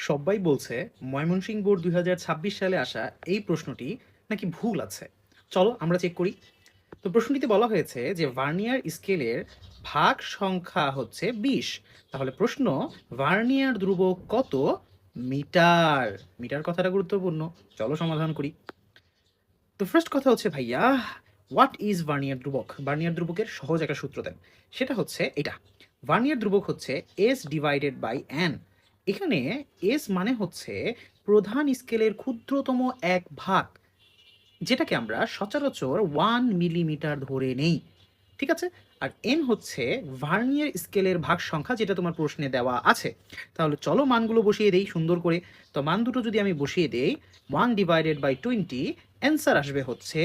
সবাই বলছে ময়মনসিংহ বোর্ড 2026 সালে আসা এই প্রশ্নটি নাকি ভুল আছে। চলো আমরা চেক করি। তো প্রশ্নটিতে বলা হয়েছে যে ভার্নিয়ার স্কেলের ভাগ সংখ্যা হচ্ছে 20। তাহলে প্রশ্ন, ভার্নিয়ার ধ্রুবক কত মিটার? মিটার কথাটা গুরুত্বপূর্ণ। চলো সমাধান করি। তো ফার্স্ট কথা হচ্ছে ভাইয়া, হোয়াট ইজ ভার্নিয়ার ধ্রুবক? ভার্নিয়ার ধ্রুবকের সহজ একটা সূত্র দেন, সেটা হচ্ছে এটা। ভার্নিয়ার ধ্রুবক হচ্ছে এস ডিভাইডেড বাই এন। এখানে এস মানে হচ্ছে প্রধান স্কেলের ক্ষুদ্রতম এক ভাগ, যেটাকে আমরা সচরাচর 1 মিলিমিটার ধরে নেই। ঠিক আছে? আর এন হচ্ছে ভার্নিয়ার স্কেলের ভাগ সংখ্যা, যেটা তোমার প্রশ্নে দেওয়া আছে। তাহলে চলো মানগুলো বসিয়ে দেই সুন্দর করে। তো মান দুটো যদি আমি বসিয়ে দেই, 1/20, অ্যান্সার আসবে হচ্ছে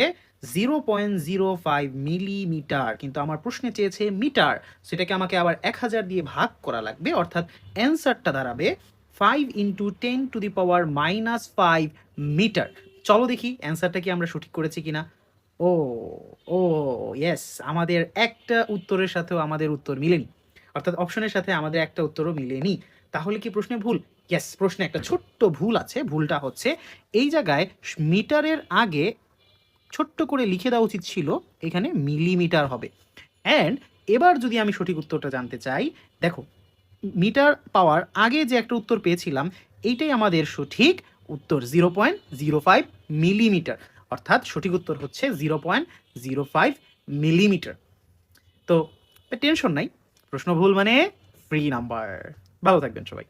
0.05 মিলিমিটার। কিন্তু আমার প্রশ্নে চেয়েছে মিটার, সেটাকে আমাকে আবার 1000 দিয়ে ভাগ করা লাগবে, অর্থাৎ অ্যান্সারটা দাঁড়াবে 5 × 10⁻⁻5 মিটার। চলো দেখি অ্যান্সারটা কি আমরা সঠিক করেছি কিনা। ও ও ইয়েস, আমাদের একটা উত্তরের সাথেও আমাদের উত্তর মিলেনি, অর্থাৎ অপশনের সাথে আমাদের একটা উত্তরও মিলেনি। তাহলে কি প্রশ্নে ভুল? ইয়েস, প্রশ্নে একটা ছোট্ট ভুল আছে। ভুলটা হচ্ছে এই জায়গায় মিটারের আগে ছোট্ট করে লিখে দেওয়া উচিত ছিল এখানে মিলিমিটার হবে। অ্যান্ড এবার যদি আমি সঠিক উত্তরটা জানতে চাই, দেখো মিটার পাওয়ার আগে যে একটা উত্তর পেয়েছিলাম, এইটাই আমাদের সঠিক উত্তর, 0.05 মিলিমিটার। অর্থাৎ সঠিক উত্তর হচ্ছে 0.05 মিলিমিটার। তো টেনশন নাই, প্রশ্ন ভুল মানে ফ্রি নাম্বার। ভালো থাকবেন সবাই।